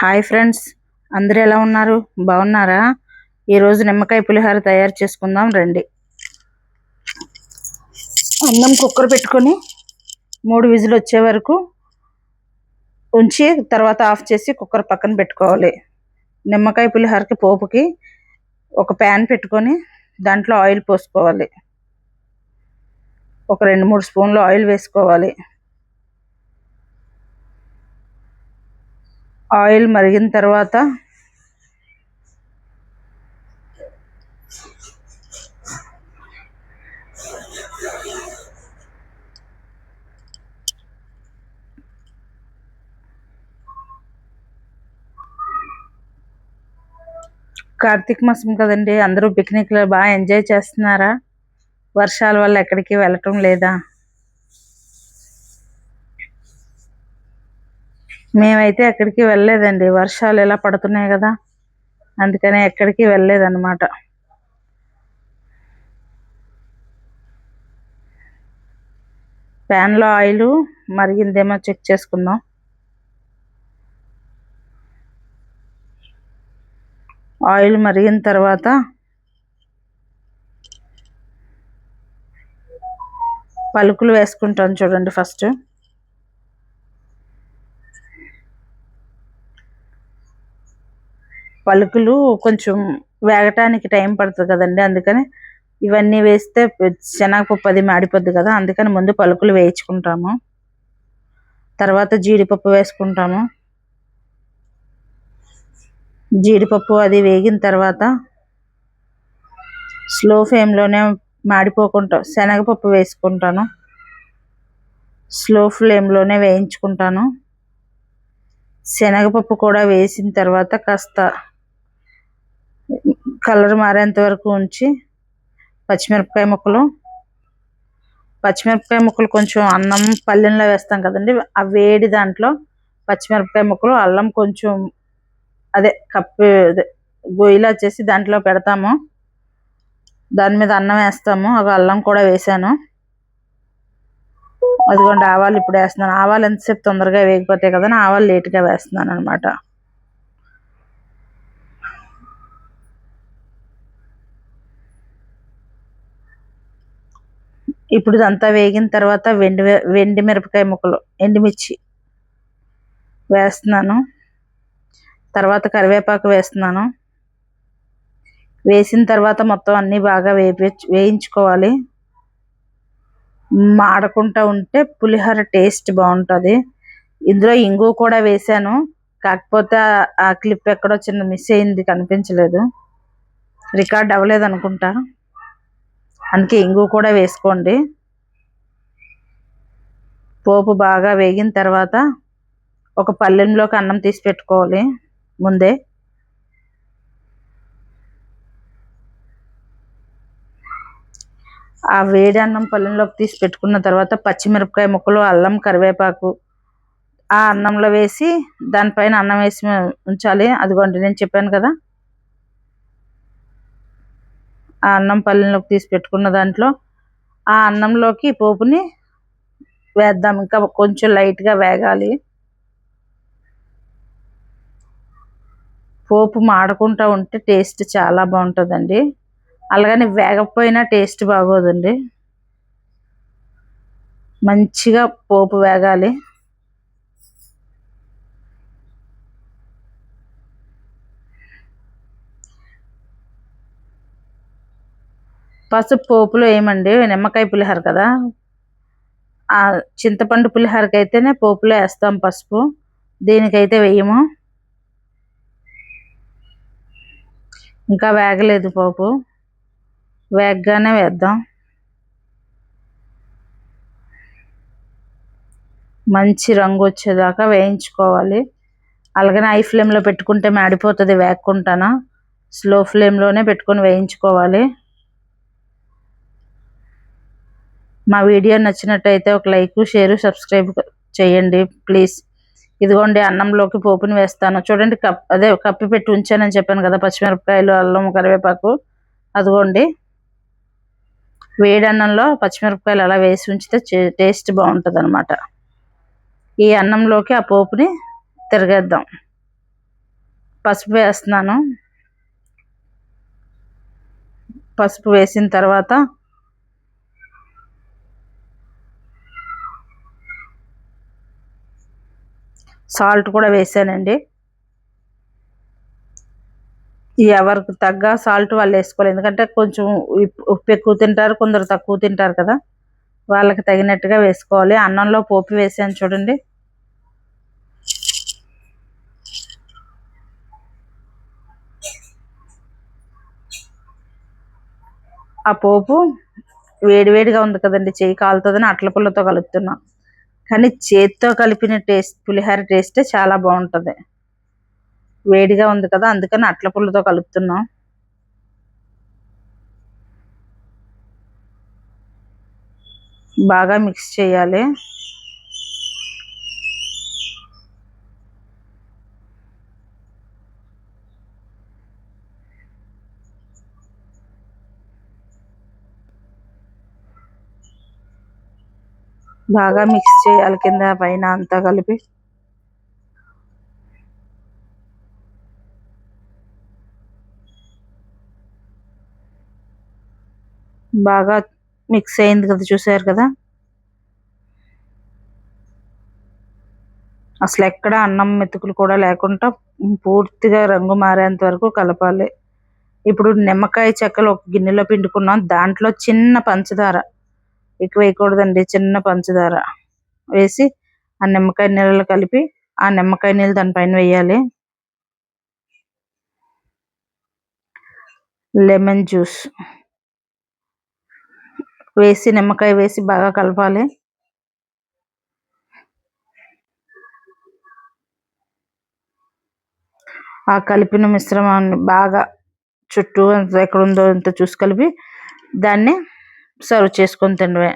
Hi friends, అందరూ ఎలా ఉన్నారు? బాగున్నారా? ఈరోజు నిమ్మకాయ పులిహోర తయారు చేసుకుందాం రండి. అన్నం కుక్కర్ పెట్టుకొని 3 విజిల్ వచ్చే వరకు ఉంచి తర్వాత ఆఫ్ చేసి కుక్కర్ పక్కన పెట్టుకోవాలి. నిమ్మకాయ పులిహోరకి పోపుకి ఒక ప్యాన్ పెట్టుకొని దాంట్లో ఆయిల్ పోసుకోవాలి. ఒక 2-3 స్పూన్లు ఆయిల్ వేసుకోవాలి. ఆయిల్ మరిగిన తర్వాత కార్తీక మాసం కదండి, అందరూ పిక్నిక్లో బాగా ఎంజాయ్ చేస్తున్నారా? వర్షాల వల్ల ఎక్కడికి వెళ్ళటం లేదా? మేమైతే ఎక్కడికి వెళ్ళలేదండి, వర్షాలు ఎలా పడుతున్నాయి కదా, అందుకనే ఎక్కడికి వెళ్ళలేదన్నమాట. ప్యాన్లో ఆయిల్ మరిగిందేమో చెక్ చేసుకుందాం. ఆయిల్ మరిగిన తర్వాత పలుకులు వేసుకుంటాను చూడండి. ఫస్ట్ పలుకులు కొంచెం వేగటానికి టైం పడుతుంది కదండి, అందుకని ఇవన్నీ వేస్తే శనగపప్పు అది మాడిపోద్ది కదా, అందుకని ముందు పలుకులు వేయించుకుంటాము. తర్వాత జీడిపప్పు వేసుకుంటాము. జీడిపప్పు అది వేగిన తర్వాత స్లో ఫ్లేమ్లోనే మాడిపోకుండా శనగపప్పు వేసుకుంటాను. స్లో ఫ్లేమ్లోనే వేయించుకుంటాను. శనగపప్పు కూడా వేసిన తర్వాత కాస్త కలర్ మారేంత వరకు ఉంచి పచ్చిమిరపకాయ ముక్కలు కొంచెం అన్నం పల్లెంలో వేస్తాం కదండి, ఆ వేడి దాంట్లో పచ్చిమిరపకాయ ముక్కలు, అల్లం కొంచెం గొయ్యిలా చేసి దాంట్లో పెడతాము. దాని మీద అన్నం వేస్తాము. అల్లం కూడా వేసాను. అదిగోండి ఆవాలు ఇప్పుడు వేస్తున్నాను. ఆవాలు ఎంతసేపు తొందరగా వేగిపోతాయి కదా, ఆవాలు లేట్గా వేస్తున్నాను అనమాట. ఇప్పుడు ఇదంతా వేగిన తర్వాత వెండి మిరపకాయ ముక్కలు, ఎండుమిర్చి వేస్తున్నాను. తర్వాత కరివేపాకు వేస్తున్నాను. వేసిన తర్వాత మొత్తం అన్నీ బాగా వేయించుకోవాలి. మాడకుండా ఉంటే పులిహోర టేస్ట్ బాగుంటుంది. ఇందులో ఇంగువ కూడా వేసాను, కాకపోతే ఆ క్లిప్ ఎక్కడో చిన్న మిస్ అయింది, కనిపించలేదు, రికార్డ్ అవ్వలేదు అనుకుంటా, అందుకే ఇంగువ కూడా వేసుకోండి. పోపు బాగా వేగిన తర్వాత ఒక పళ్ళెంలోకి అన్నం తీసి పెట్టుకోవాలి. ముందే ఆ వేడి అన్నం పళ్ళెంలోకి తీసి పెట్టుకున్న తర్వాత పచ్చిమిరపకాయ ముక్కలు, అల్లం, కరివేపాకు ఆ అన్నంలో వేసి దానిపైన అన్నం వేసి ఉంచాలి. అదిగోండి నేను చెప్పాను కదా, ఆ అన్నం పళ్ళెంలోకి తీసి పెట్టుకున్న దాంట్లో ఆ అన్నంలోకి పోపుని వేద్దాం. ఇంకా కొంచెం లైట్గా వేగాలి. పోపు మాడకుండా ఉంటే టేస్ట్ చాలా బాగుంటుందండి, అలాగని వేగకపోయినా టేస్ట్ బాగోదండి. మంచిగా పోపు వేగాలి. పసుపు పోపులో ఏమండి, నిమ్మకాయ పులిహోర కదా, ఆ చింతపండు పులిహోరకి అయితేనే పోపులో వేస్తాం పసుపు, దీనికైతే వేయము. ఇంకా వేగలేదు పోపు, వేగగానే వేద్దాం. మంచి రంగు వచ్చేదాకా వేయించుకోవాలి. అలాగనే హై ఫ్లేమ్లో పెట్టుకుంటే మాడిపోతుంది వేగకుండానా, స్లో ఫ్లేమ్లోనే పెట్టుకొని వేయించుకోవాలి. మా వీడియో నచ్చినట్టయితే ఒక లైక్, షేర్, సబ్స్క్రైబ్ చేయండి ప్లీజ్. ఇదిగోండి అన్నంలోకి పోపుని వేస్తాను చూడండి. కప్పి పెట్టి ఉంచానని చెప్పాను కదా, పచ్చిమిరపకాయలు, అల్లం, కరివేపాకు, అదిగోండి వేడి అన్నంలో పచ్చిమిరపకాయలు అలా వేసి ఉంచితే టేస్ట్ బాగుంటుంది అనమాట. ఈ అన్నంలోకి ఆ పోపుని తిరగేద్దాం. పసుపు వేస్తున్నాను. పసుపు వేసిన తర్వాత సాల్ట్ కూడా వేసానండి. ఎవరికి తగ్గ సాల్ట్ వాళ్ళు వేసుకోవాలి. ఎందుకంటే కొంచెం ఉప్పు ఎక్కువ తింటారు, కొందరు తక్కువ తింటారు కదా, వాళ్ళకి తగినట్టుగా వేసుకోవాలి. అన్నంలో పోపు వేసాను చూడండి. ఆ పోపు వేడివేడిగా ఉంది కదండి, చేయి కాలుతుందని అట్ల పుల్లతో కలుపుతున్నా. కానీ చేతితో కలిపిన టేస్ట్, పులిహోర టేస్టే చాలా బాగుంటుంది. వేడిగా ఉంది కదా, అందుకని అట్ల పుల్లతో కలుపుతున్నాం. బాగా మిక్స్ చేయాలి. బాగా మిక్స్ చేయాలి, కింద పైన అంతా కలిపి. బాగా మిక్స్ అయింది కదా, చూసారు కదా. అసలు ఎక్కడ అన్నం మెతుకులు కూడా లేకుండా పూర్తిగా రంగు మారేంత వరకు కలపాలి. ఇప్పుడు నిమ్మకాయ చెక్కలు ఒక గిన్నెలో పిండుకున్నాం. దాంట్లో చిన్న పంచదార, ఎక్కువ వేయకూడదండి, చిన్న పంచదార వేసి ఆ నిమ్మకాయ నీళ్ళలో కలిపి ఆ నిమ్మకాయ నీళ్ళు దానిపైన వేయాలి. లెమన్ జ్యూస్ వేసి నిమ్మకాయ వేసి బాగా కలపాలి. ఆ కలిపిన మిశ్రమాన్ని బాగా చుట్టూ ఎక్కడ ఉందో అంత చూసి కలిపి దాన్ని సర్వ్ చేసుకొని తినడమే.